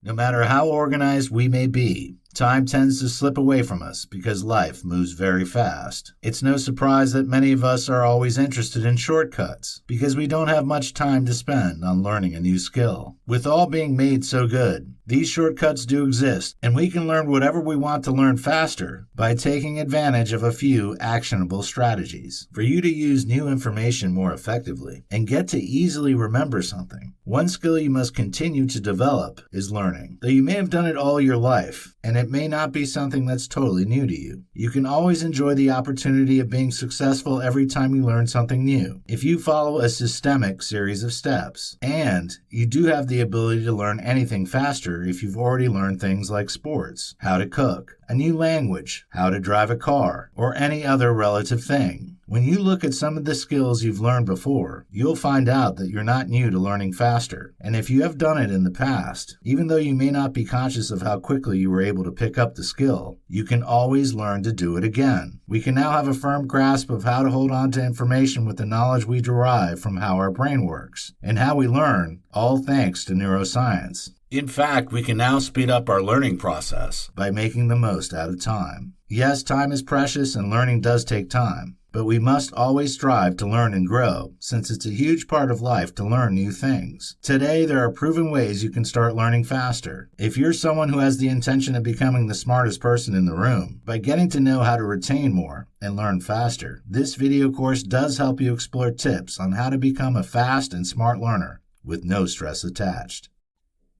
No matter how organized we may be, time tends to slip away from us because life moves very fast. It's no surprise that many of us are always interested in shortcuts because we don't have much time to spend on learning a new skill. With all being made so good, these shortcuts do exist, and we can learn whatever we want to learn faster by taking advantage of a few actionable strategies. For you to use new information more effectively and get to easily remember something, one skill you must continue to develop is learning. Though you may have done it all your life, and it may not be something that's totally new to you, you can always enjoy the opportunity of being successful every time you learn something new if you follow a systemic series of steps. And you do have the ability to learn anything faster if you've already learned things like sports, how to cook, a new language, how to drive a car, or any other relative thing. When you look at some of the skills you've learned before, you'll find out that you're not new to learning faster. And if you have done it in the past, even though you may not be conscious of how quickly you were able to pick up the skill, you can always learn to do it again. We can now have a firm grasp of how to hold on to information with the knowledge we derive from how our brain works and how we learn, all thanks to neuroscience. In fact, we can now speed up our learning process by making the most out of time. Yes, time is precious and learning does take time, but we must always strive to learn and grow, since it's a huge part of life to learn new things. Today, there are proven ways you can start learning faster. If you're someone who has the intention of becoming the smartest person in the room, by getting to know how to retain more and learn faster, this video course does help you explore tips on how to become a fast and smart learner with no stress attached.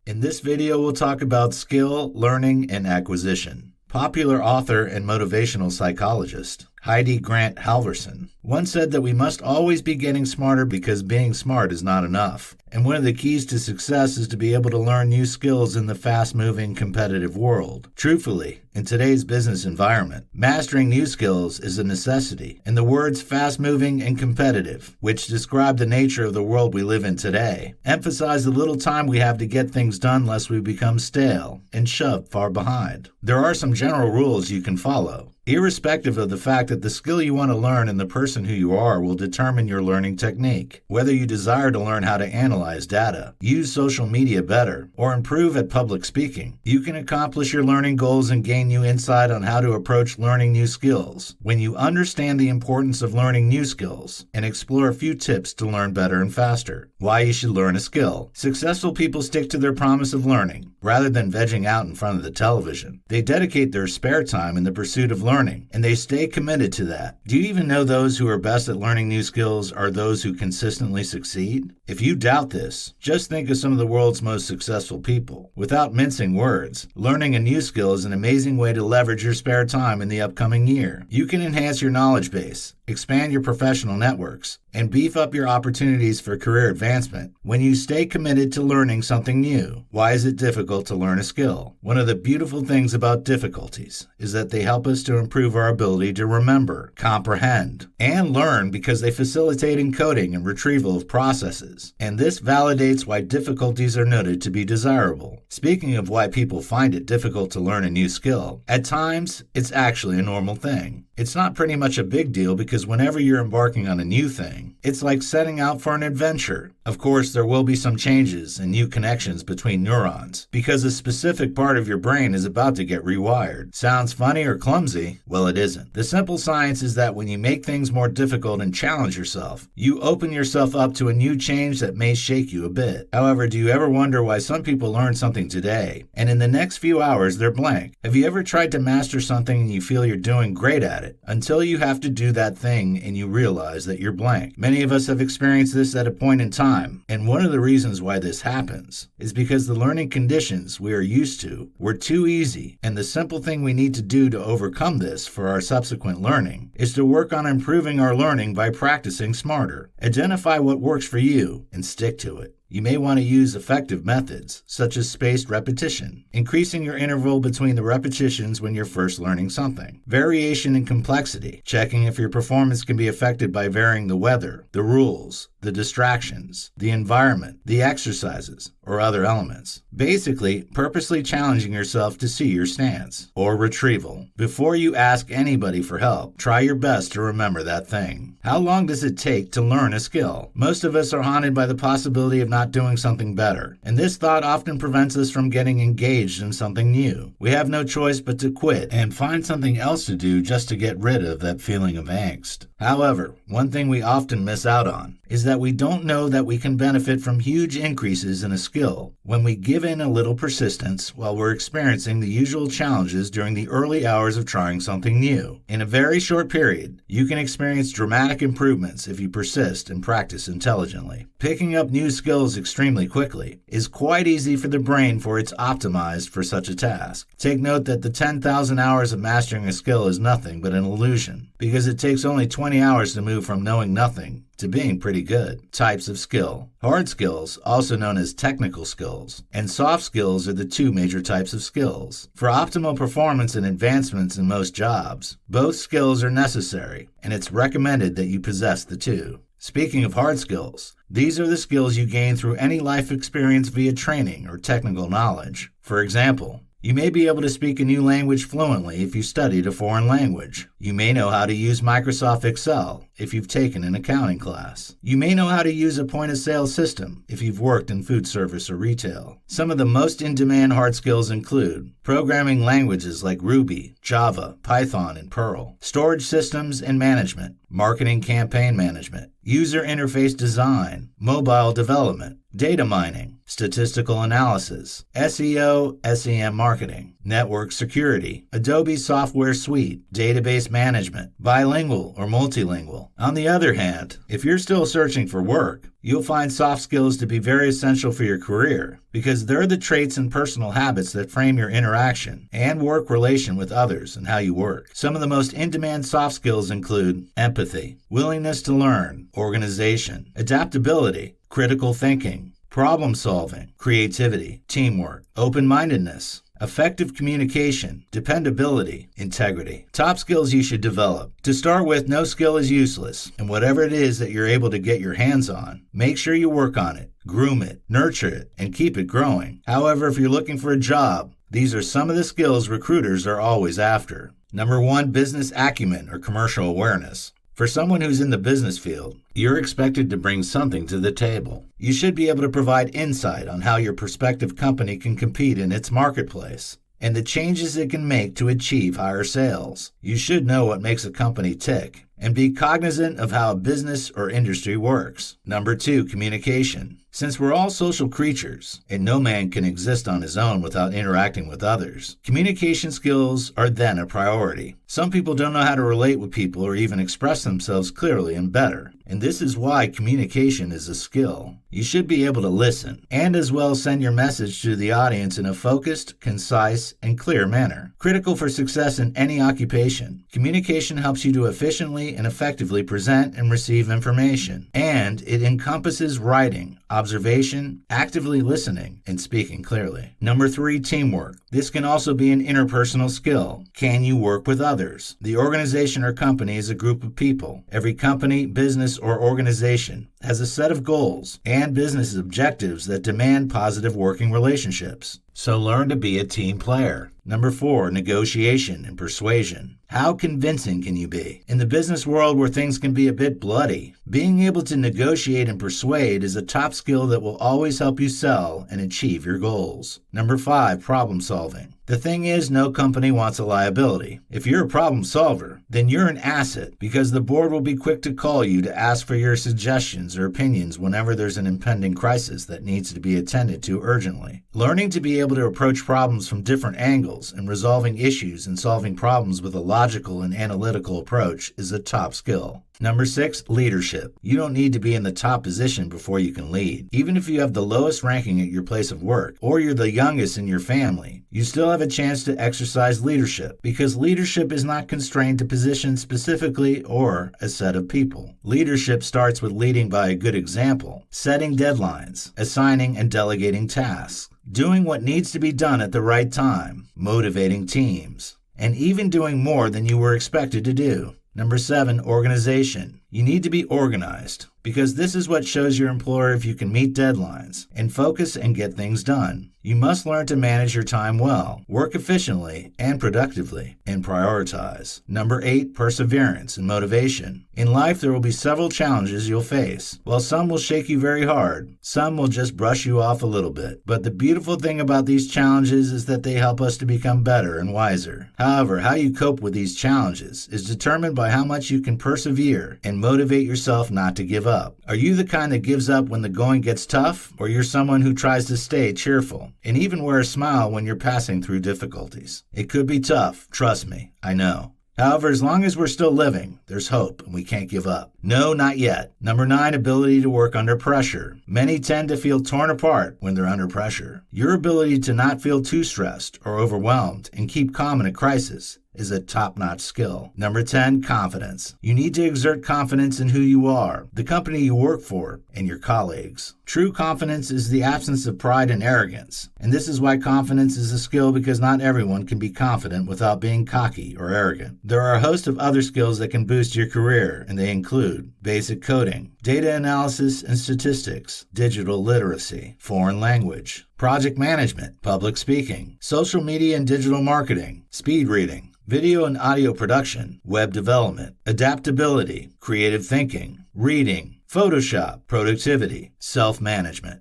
In this video, we'll talk about skill, learning, and acquisition. Popular author and motivational psychologist Heidi Grant Halverson once said that we must always be getting smarter because being smart is not enough. And one of the keys to success is to be able to learn new skills in the fast-moving, competitive world. Truthfully, in today's business environment, mastering new skills is a necessity. And the words fast-moving and competitive, which describe the nature of the world we live in today, emphasize the little time we have to get things done lest we become stale and shoved far behind. There are some general rules you can follow, irrespective of the fact that the skill you want to learn and the person who you are will determine your learning technique. Whether you desire to learn how to analyze data, use social media better, or improve at public speaking, you can accomplish your learning goals and gain new insight on how to approach learning new skills when you understand the importance of learning new skills and explore a few tips to learn better and faster. Why you should learn a skill. Successful people stick to their promise of learning rather than vegging out in front of the television. They dedicate their spare time in the pursuit of learning, and they stay committed to that. Do you even know those who are best at learning new skills are those who consistently succeed? If you doubt this, just think of some of the world's most successful people. Without mincing words, learning a new skill is an amazing way to leverage your spare time in the upcoming year. You can enhance your knowledge base, expand your professional networks, and beef up your opportunities for career advancement when you stay committed to learning something new. Why is it difficult to learn a skill? One of the beautiful things about difficulties is that they help us to improve our ability to remember, comprehend, and learn because they facilitate encoding and retrieval of processes. And this validates why difficulties are noted to be desirable. Speaking of why people find it difficult to learn a new skill, at times, it's actually a normal thing. It's not pretty much a big deal because whenever you're embarking on a new thing, it's like setting out for an adventure. Of course, there will be some changes and new connections between neurons because a specific part of your brain is about to get rewired. Sounds funny or clumsy? Well, it isn't. The simple science is that when you make things more difficult and challenge yourself, you open yourself up to a new change that may shake you a bit. However, do you ever wonder why some people learn something today and in the next few hours they're blank? Have you ever tried to master something and you feel you're doing great at it until you have to do that thing and you realize that you're blank? Many of us have experienced this at a point in time, and one of the reasons why this happens is because the learning conditions we are used to were too easy, and the simple thing we need to do to overcome this for our subsequent learning is to work on improving our learning by practicing smarter. Identify what works for you and stick to it. You may want to use effective methods, such as spaced repetition, increasing your interval between the repetitions when you're first learning something. Variation in complexity, checking if your performance can be affected by varying the weather, the rules, the distractions, the environment, the exercises, or other elements. Basically, purposely challenging yourself to see your stance. Or retrieval. Before you ask anybody for help, try your best to remember that thing. How long does it take to learn a skill? Most of us are haunted by the possibility of not doing something better, and this thought often prevents us from getting engaged in something new. We have no choice but to quit and find something else to do just to get rid of that feeling of angst. However, one thing we often miss out on is that we don't know that we can benefit from huge increases in a skill when we give in a little persistence while we're experiencing the usual challenges during the early hours of trying something new. In a very short period, you can experience dramatic improvements if you persist and practice intelligently. Picking up new skills extremely quickly is quite easy for the brain, for it's optimized for such a task. Take note that the 10,000 hours of mastering a skill is nothing but an illusion, because it takes only 20 hours to move from knowing nothing to being pretty good. Types of skill. Hard skills, also known as technical skills, and soft skills are the two major types of skills. For optimal performance and advancements in most jobs, both skills are necessary, and it's recommended that you possess the two. Speaking of hard skills, these are the skills you gain through any life experience via training or technical knowledge. For example, you may be able to speak a new language fluently if you studied a foreign language. You may know how to use Microsoft Excel if you've taken an accounting class. You may know how to use a point-of-sale system if you've worked in food service or retail. Some of the most in-demand hard skills include programming languages like Ruby, Java, Python, and Perl, storage systems and management, marketing campaign management, user interface design, mobile development, data mining, statistical analysis, SEO, SEM marketing, network security, Adobe software suite, database management, bilingual or multilingual. On the other hand, if you're still searching for work, you'll find soft skills to be very essential for your career because they're the traits and personal habits that frame your interaction and work relation with others and how you work. Some of the most in-demand soft skills include empathy, willingness to learn, organization, adaptability, critical thinking, problem solving, creativity, teamwork, open-mindedness, effective communication, dependability, integrity. Top skills you should develop. To start with, no skill is useless, and whatever it is that you're able to get your hands on, make sure you work on it, groom it, nurture it, and keep it growing. However, if you're looking for a job, these are some of the skills recruiters are always after. Number 1, business acumen or commercial awareness. For someone who's in the business field, you're expected to bring something to the table. You should be able to provide insight on how your prospective company can compete in its marketplace and the changes it can make to achieve higher sales. You should know what makes a company tick and be cognizant of how a business or industry works. Number 2, communication. Since we're all social creatures, and no man can exist on his own without interacting with others, communication skills are then a priority. Some people don't know how to relate with people or even express themselves clearly and better, and this is why communication is a skill. You should be able to listen, and as well send your message to the audience in a focused, concise, and clear manner. Critical for success in any occupation, communication helps you to efficiently and effectively present and receive information, and it encompasses writing, observation, actively listening, and speaking clearly. Number 3, teamwork. This can also be an interpersonal skill. Can you work with others? The organization or company is a group of people. Every company, business, or organization has a set of goals and business objectives that demand positive working relationships. So learn to be a team player. Number 4, negotiation and persuasion. How convincing can you be? In the business world where things can be a bit bloody, being able to negotiate and persuade is a top skill that will always help you sell and achieve your goals. Number 5, problem solving. The thing is, no company wants a liability. If you're a problem solver, then you're an asset because the board will be quick to call you to ask for your suggestions or opinions whenever there's an impending crisis that needs to be attended to urgently. Learning to be able to approach problems from different angles and resolving issues and solving problems with a logical and analytical approach is a top skill. Number 6, leadership. You don't need to be in the top position before you can lead. Even if you have the lowest ranking at your place of work, or you're the youngest in your family, you still have a chance to exercise leadership, because leadership is not constrained to positions specifically or a set of people. Leadership starts with leading by a good example, setting deadlines, assigning and delegating tasks, doing what needs to be done at the right time, motivating teams, and even doing more than you were expected to do. Number 7, organization. You need to be organized because this is what shows your employer if you can meet deadlines and focus and get things done. You must learn to manage your time well, work efficiently and productively, and prioritize. Number 8, perseverance and motivation. In life, there will be several challenges you'll face. While some will shake you very hard, some will just brush you off a little bit. But the beautiful thing about these challenges is that they help us to become better and wiser. However, how you cope with these challenges is determined by how much you can persevere and motivate yourself not to give up. Are you the kind that gives up when the going gets tough, or you're someone who tries to stay cheerful and even wear a smile when you're passing through difficulties? It could be tough, trust me, I know. However, as long as we're still living, there's hope and we can't give up. No, not yet. Number 9, ability to work under pressure. Many tend to feel torn apart when they're under pressure. Your ability to not feel too stressed or overwhelmed and keep calm in a crisis is a top-notch skill. Number 10, confidence. You need to exert confidence in who you are, the company you work for, and your colleagues. True confidence is the absence of pride and arrogance, and this is why confidence is a skill, because not everyone can be confident without being cocky or arrogant. There are a host of other skills that can boost your career, and they include basic coding, data analysis and statistics, digital literacy, foreign language, project management, public speaking, social media and digital marketing, speed reading, video and audio production, web development, adaptability, creative thinking, reading, Photoshop, productivity, self-management.